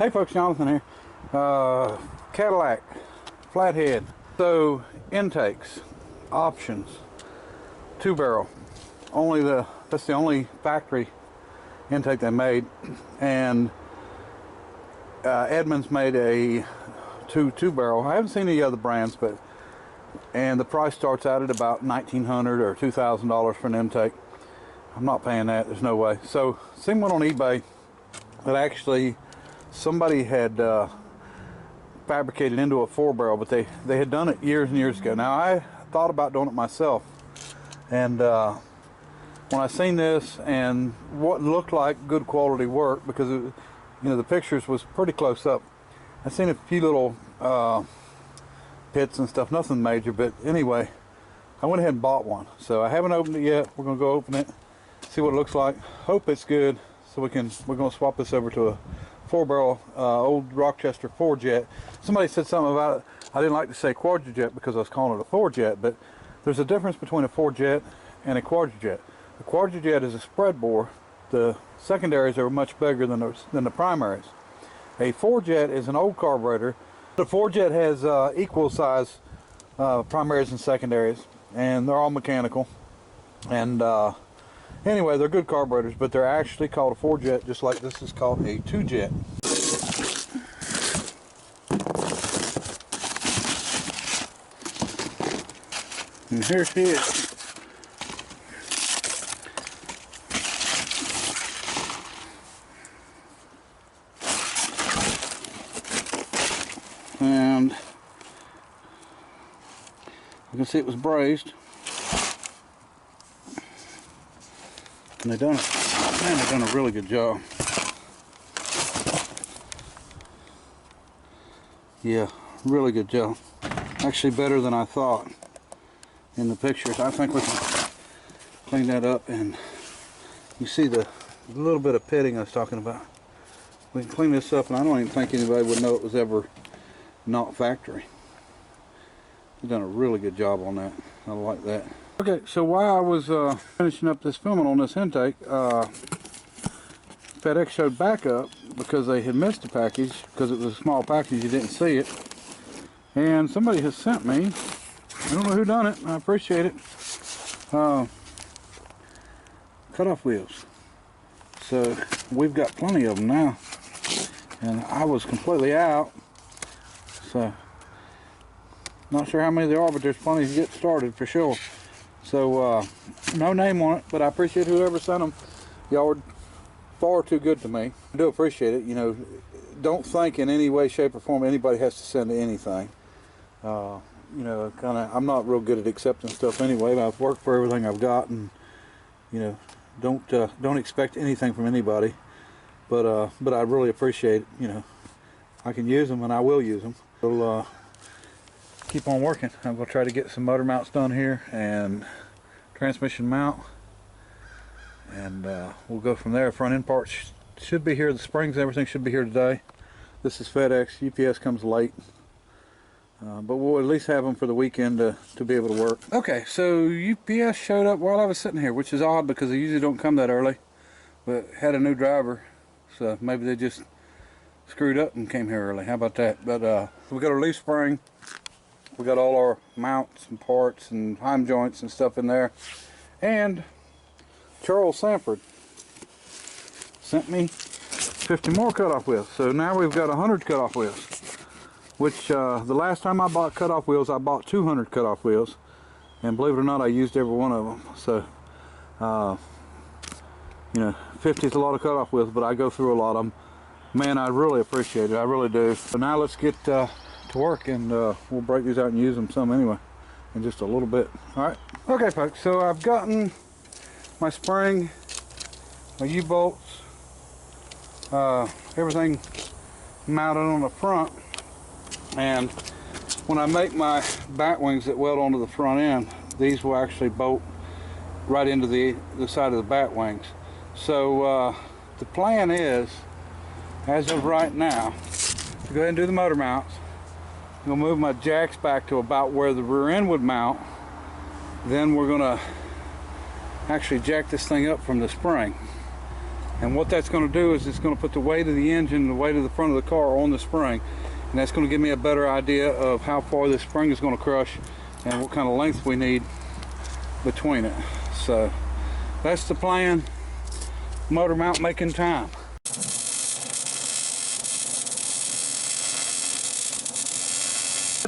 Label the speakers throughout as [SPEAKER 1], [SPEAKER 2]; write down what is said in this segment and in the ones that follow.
[SPEAKER 1] Hey folks, Jonathan here. Cadillac, flathead. So intakes, options, 2-barrel. That's the only factory intake they made, and Edmunds made a two-barrel. I haven't seen any other brands, and the price starts out at about $1,900 or $2,000 for an intake. I'm not paying that. There's no way. So seen one on eBay that actually somebody had fabricated into a 4-barrel, but they had done it years and years ago. Now I thought about doing it myself, and when I seen this and what looked like good quality work, because the pictures was pretty close up. I seen a few little pits and stuff, nothing major, but anyway, I went ahead and bought one. So I haven't opened it yet. We're gonna go open it, see what it looks like. Hope it's good, so we're gonna swap this over to a 4-barrel old Rochester 4-jet. Somebody said something about it. I didn't like to say quadra-jet because I was calling it a 4-jet, but there's a difference between a 4-jet and a quadra-jet. The quadra-jet is a spread bore. The secondaries are much bigger than the primaries. A 4-jet is an old carburetor. The 4-jet has equal size primaries and secondaries, and they're all mechanical. And anyway, they're good carburetors, but they're actually called a 4-jet, just like this is called a 2-jet. And here she is. And you can see it was brazed. And they've done a really good job. Yeah, really good job. Actually better than I thought in the pictures. I think we can clean that up, and you see the little bit of pitting I was talking about. We can clean this up, and I don't even think anybody would know it was ever not factory. They've done a really good job on that. I like that. Okay, so while I was finishing up this filming on this intake, FedEx showed back up because they had missed a package, because it was a small package, you didn't see it. And somebody has sent me, I don't know who done it, I appreciate it, cutoff wheels. So we've got plenty of them now, and I was completely out. So, not sure how many there are, but there's plenty to get started for sure. So, no name on it, but I appreciate whoever sent them. Y'all are far too good to me. I do appreciate it. Don't think in any way, shape, or form anybody has to send anything. I'm not real good at accepting stuff anyway. I've worked for everything I've got, and don't expect anything from anybody. But I really appreciate it. I can use them, and I will use them. We'll keep on working. I'm going to try to get some motor mounts done here and transmission mount, and we'll go from there. Front end parts should be here. The springs, everything should be here today. This is FedEx. UPS comes late, but we'll at least have them for the weekend to be able to work. Okay, so UPS showed up while I was sitting here, which is odd because they usually don't come that early, but had a new driver, so maybe they just screwed up and came here early. How about that? But we got our leaf spring, we got all our mounts and parts and heim joints and stuff in there. And Charles Sanford sent me 50 more cutoff wheels. So now we've got 100 cutoff wheels, which the last time I bought cutoff wheels, I bought 200 cutoff wheels, and believe it or not, I used every one of them. So 50 is a lot of cutoff wheels, but I go through a lot of them. Man, I really appreciate it. I really do. So now let's get to work, and we'll break these out and use them some anyway in just a little bit. All right. Okay, folks. So I've gotten my spring, my U-bolts, everything mounted on the front. And when I make my back wings that weld onto the front end, these will actually bolt right into the side of the back wings. So the plan is, as of right now, to go ahead and do the motor mounts. I'm going to move my jacks back to about where the rear end would mount. Then we're going to actually jack this thing up from the spring. And what that's going to do is it's going to put the weight of the engine, the weight of the front of the car on the spring. And that's going to give me a better idea of how far this spring is going to crush and what kind of length we need between it. So that's the plan. Motor mount making time.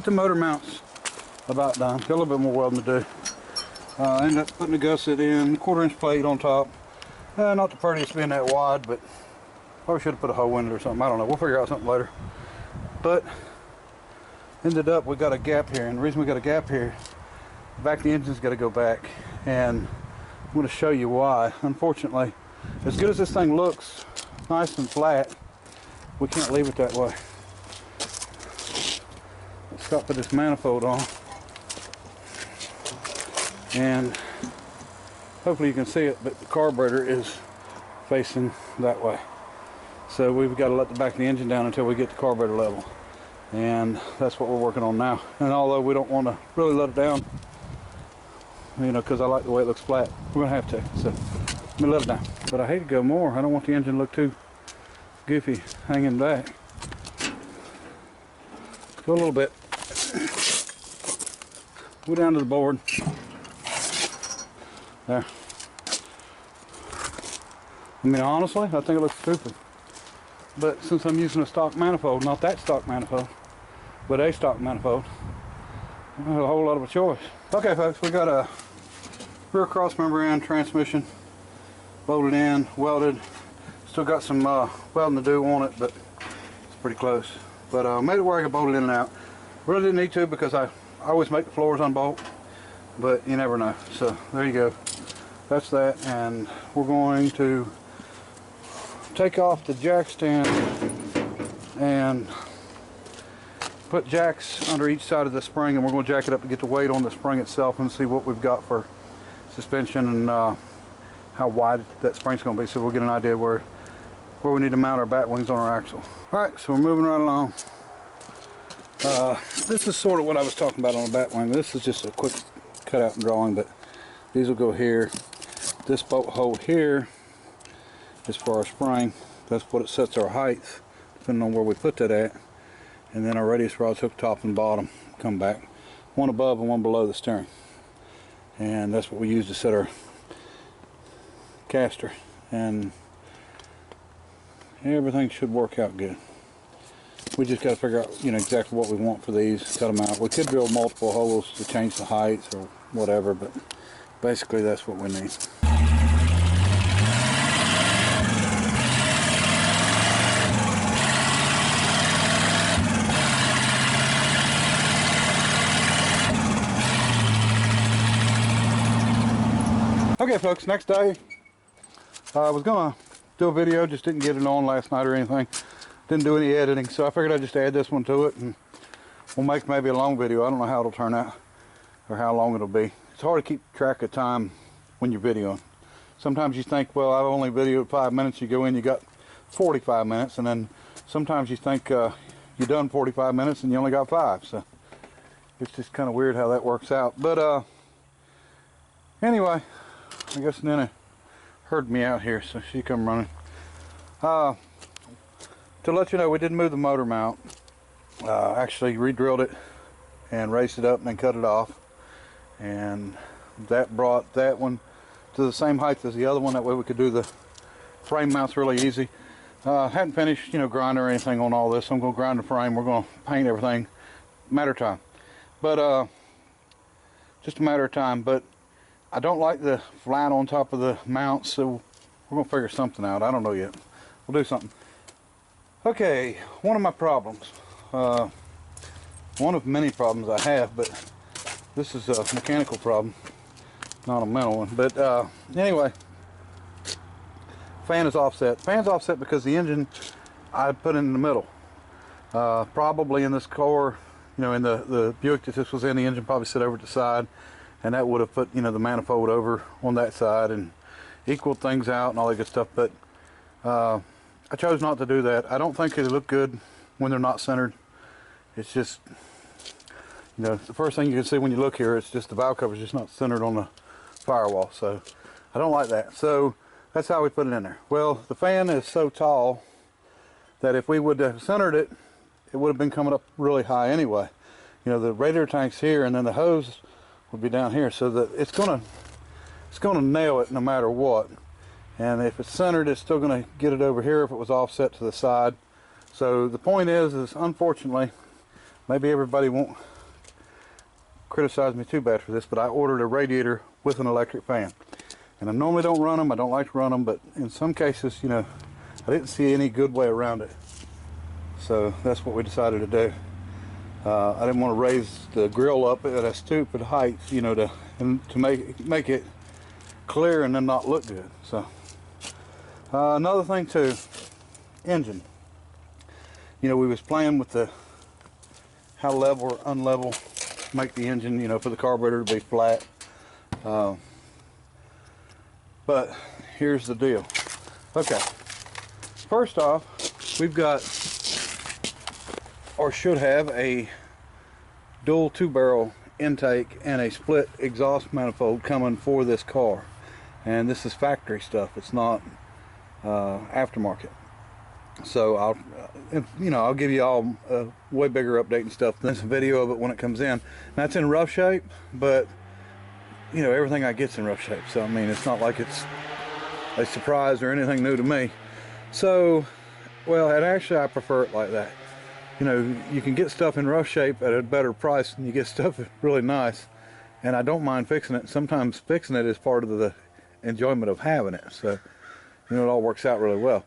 [SPEAKER 1] The motor mounts about done. Got a little bit more welding to do. I ended up putting the gusset in, 1/4-inch plate on top. Not the prettiest being that wide, but probably should have put a hole in it or something. I don't know. We'll figure out something later. But ended up we got a gap here, and the reason we got a gap here, back the engine's got to go back, and I'm going to show you why. Unfortunately, as good as this thing looks, nice and flat, we can't leave it that way. Let's stop with this manifold on, and hopefully you can see it, but the carburetor is facing that way. So we've got to let the back of the engine down until we get the carburetor level. And that's what we're working on now. And although we don't want to really let it down, you know, because I like the way it looks flat, we're going to have to. So let me let it down. But I hate to go more. I don't want the engine to look too goofy hanging back. Let's go a little bit. Go down to the board. There. I mean, honestly, I think it looks stupid. But since I'm using a stock manifold, not that stock manifold, but a stock manifold, I don't have a whole lot of a choice. Okay, folks, we got a rear cross member end transmission bolted in, welded. Still got some welding to do on it, but it's pretty close. But made it where I could bolt it in and out. Really didn't need to because I always make the floors unbolt, but you never know. So there you go. That's that, and we're going to take off the jack stand and put jacks under each side of the spring, and we're going to jack it up to get the weight on the spring itself and see what we've got for suspension and how wide that spring's going to be, so we'll get an idea where we need to mount our bat wings on our axle. Alright, so we're moving right along. This is sort of what I was talking about on the bat wing. This is just a quick cutout and drawing, but these will go here. This bolt hole here is for our spring. That's what it sets our height, depending on where we put that at. And then our radius rods hook top and bottom, come back. One above and one below the steering. And that's what we use to set our caster. And everything should work out good. We just got to figure out, you know, exactly what we want for these, cut them out. We could drill multiple holes to change the heights or whatever, but basically that's what we need. Okay, folks, next day, I was gonna do a video, just didn't get it on last night or anything. Didn't do any editing, so I figured I'd just add this one to it, and we'll make maybe a long video. I don't know how it'll turn out or how long it'll be. It's hard to keep track of time when you're videoing. Sometimes you think, well, I've only videoed 5 minutes. You go in, you got 45 minutes, and then sometimes you think you're done 45 minutes and you only got 5. So it's just kind of weird how that works out. But anyway, I guess Nana heard me out here, so she come running. To let you know, we did move the motor mount. Actually re-drilled it and raised it up and then cut it off. And that brought that one to the same height as the other one. That way we could do the frame mounts really easy. Hadn't finished, you know, grinding or anything on all this. So I'm going to grind the frame. We're going to paint everything. Matter of time. But just a matter of time. But I don't like the flat on top of the mount, so we're going to figure something out. I don't know yet. We'll do something. Okay, one of my problems, one of many problems I have, but this is a mechanical problem, not a mental one. But anyway, fan is offset. Fan's offset because the engine I put in the middle. Probably in this car, you know, in the Buick that this was in, the engine probably sit over to the side, and that would have put, you know, the manifold over on that side and equaled things out and all that good stuff. But I chose not to do that. I don't think they look good when they're not centered. It's just, you know, the first thing you can see when you look here, it's just the valve cover is just not centered on the firewall. So I don't like that. So that's how we put it in there. Well, the fan is so tall that if we would have centered it, it would have been coming up really high anyway. You know, the radiator tank's here, and then the hose would be down here, so that it's gonna nail it no matter what. And if it's centered, it's still gonna get it over here if it was offset to the side. So the point is unfortunately, maybe everybody won't criticize me too bad for this, but I ordered a radiator with an electric fan. And I normally don't run them, I don't like to run them, but in some cases, you know, I didn't see any good way around it. So that's what we decided to do. I didn't want to raise the grill up at a stupid height, you know, to make it clear and then not look good. So another thing too, engine. You know, we was playing with the how level or unlevel make the engine, you know, for the carburetor to be flat. But here's the deal. Okay, first off, we've got, or should have, a dual 2-barrel intake and a split exhaust manifold coming for this car. And this is factory stuff, it's not aftermarket. So I'll give you all a way bigger update and stuff. There's a video of it when it comes in. Now it's in rough shape, but you know, everything I get's in rough shape. So I mean, it's not like it's a surprise or anything new to me. So, well, and actually I prefer it like that. You know, you can get stuff in rough shape at a better price than you get stuff really nice. And I don't mind fixing it. Sometimes fixing it is part of the enjoyment of having it. So, you know, it all works out really well.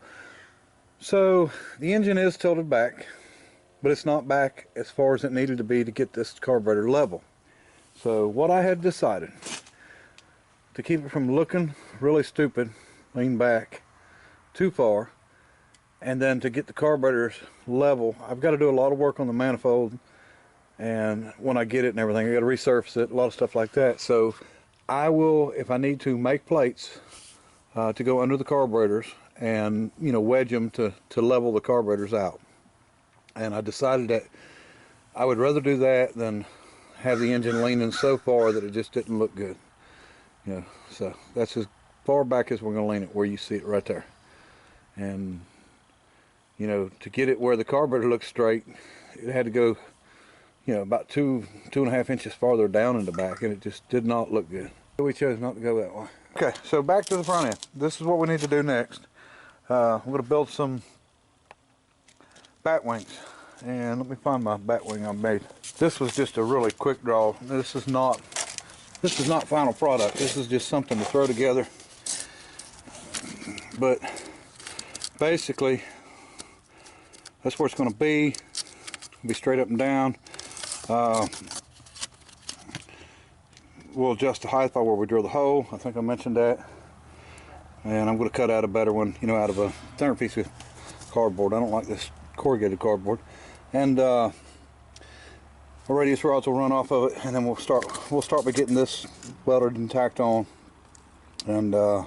[SPEAKER 1] So the engine is tilted back, but it's not back as far as it needed to be to get this carburetor level. So what I had decided, to keep it from looking really stupid, lean back too far, and then to get the carburetors level, I've got to do a lot of work on the manifold, and when I get it and everything, I got to resurface it, a lot of stuff like that. So I will, if I need to, make plates to go under the carburetors and, you know, wedge them to level the carburetors out. And I decided that I would rather do that than have the engine leaning so far that it just didn't look good. You know, so that's as far back as we're going to lean it, where you see it right there. And you know, to get it where the carburetor looks straight, it had to go, you know, about 2.5 inches farther down in the back, and it just did not look good. So we chose not to go that way. Okay, so back to the front end. This is what we need to do next. I'm going to build some bat wings, and let me find my bat wing I made. This was just a really quick draw. This is not final product. This is just something to throw together. But basically, that's where it's going to be. It's going to be straight up and down. We'll adjust the height by where we drill the hole. I think I mentioned that. And I'm going to cut out a better one, you know, out of a thinner piece of cardboard. I don't like this corrugated cardboard. And our radius rods will run off of it, and then we'll start by getting this welded and tacked on. And the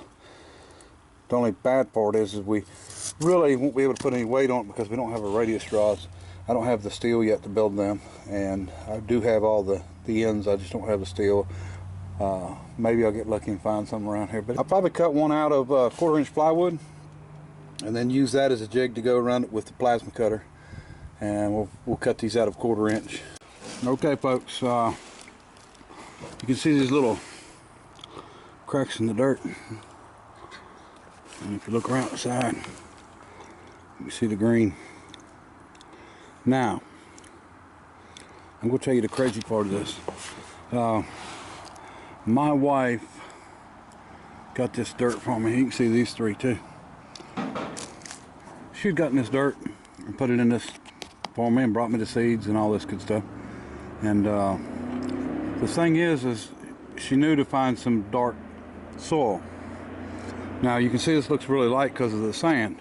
[SPEAKER 1] only bad part is we really won't be able to put any weight on it because we don't have a radius rods. I don't have the steel yet to build them, and I do have all the ends. I just don't have the steel. Maybe I'll get lucky and find something around here, but I'll probably cut one out of 1/4 inch plywood and then use that as a jig to go around it with the plasma cutter, and we'll cut these out of 1/4 inch. Okay folks, you can see these little cracks in the dirt, and if you look around the side, you see the green. Now I'm going to tell you the crazy part of this. My wife got this dirt for me. You can see these three too. She had gotten this dirt and put it in this for me and brought me the seeds and all this good stuff. And the thing is she knew to find some dark soil. Now you can see this looks really light because of the sand.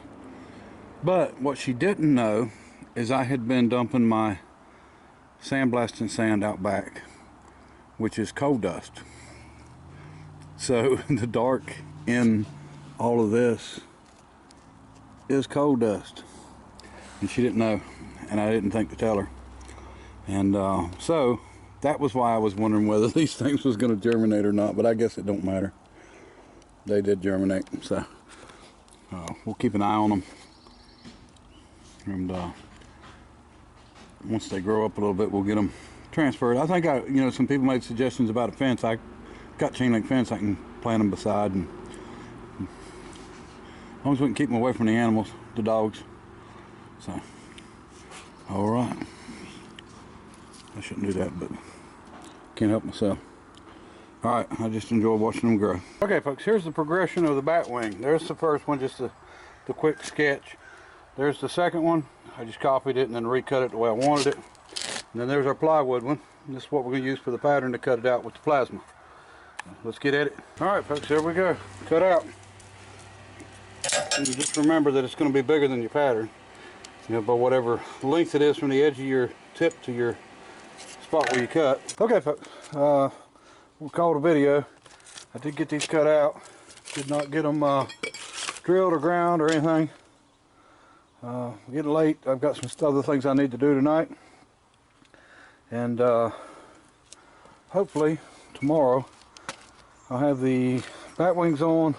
[SPEAKER 1] But what she didn't know is I had been dumping my sandblasting sand out back, which is coal dust. So the dark in all of this is coal dust, and she didn't know, and I didn't think to tell her. And so that was why I was wondering whether these things was going to germinate or not, but I guess it don't matter. They did germinate. So we'll keep an eye on them, and once they grow up a little bit, we'll get them transferred. I think some people made suggestions about a fence. I got chain link fence I can plant them beside, and as long as we can keep them away from the animals, the dogs. So, all right. I shouldn't do that, but can't help myself. All right, I just enjoy watching them grow. Okay, folks, here's the progression of the bat wing. There's the first one, just the quick sketch. There's the second one. I just copied it and then recut it the way I wanted it. And then there's our plywood one. This is what we're going to use for the pattern to cut it out with the plasma. Let's get at it. All right, folks, here we go. Cut out. And just remember that it's going to be bigger than your pattern. By whatever length it is from the edge of your tip to your spot where you cut. Okay, folks, we'll call it a video. I did get these cut out. Did not get them drilled or ground or anything. Getting late. I've got some other things I need to do tonight. And hopefully tomorrow I'll have the bat wings on,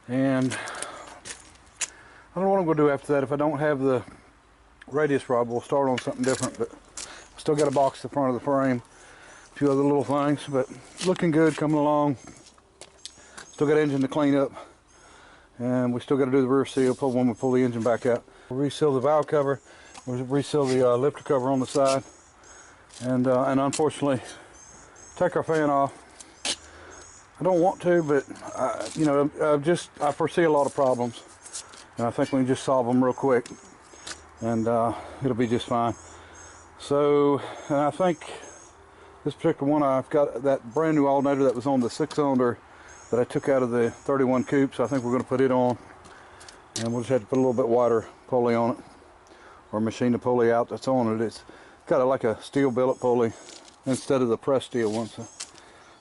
[SPEAKER 1] and I don't know what I'm going to do after that. If I don't have the radius rod, we'll start on something different, but still got to box the front of the frame, a few other little things, but looking good, coming along. Still got engine to clean up, and we still got to do the rear seal when we pull the engine back out. We'll reseal the valve cover, we'll reseal the lifter cover on the side, and unfortunately take our fan off. I don't want to, but I foresee a lot of problems, and I think we can just solve them real quick, and it'll be just fine. So, and I think this particular one, I've got that brand new alternator that was on the 6-cylinder that I took out of the 31 coupe, so I think we're going to put it on, and we'll just have to put a little bit wider pulley on it, or machine the pulley out that's on it. It's got like a steel billet pulley instead of the pressed steel one, so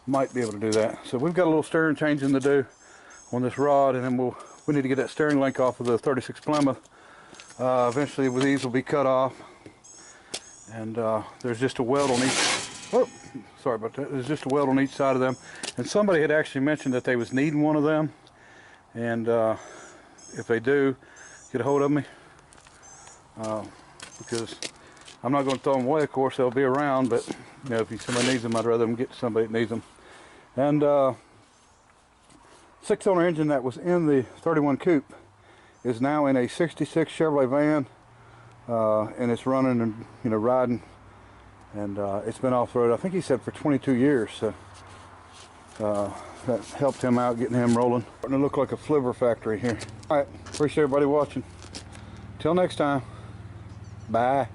[SPEAKER 1] might be able to do that. So we've got a little steering changing to do on this rod, and then we need to get that steering link off of the 36 Plymouth. Eventually these will be cut off, and there's just a weld on each. Oh, sorry about that. There's just a weld on each side of them, and somebody had actually mentioned that they was needing one of them, and if they do, get a hold of me, because I'm not going to throw them away. Of course, they'll be around, but if somebody needs them, I'd rather them get to somebody that needs them. And 6-cylinder engine that was in the 31 coupe is now in a 66 Chevrolet van, and it's running and riding, and it's been off-road, I think he said, for 22 years, so that helped him out, getting him rolling. Starting to look like a flivver factory here. All right, appreciate everybody watching. Till next time, bye.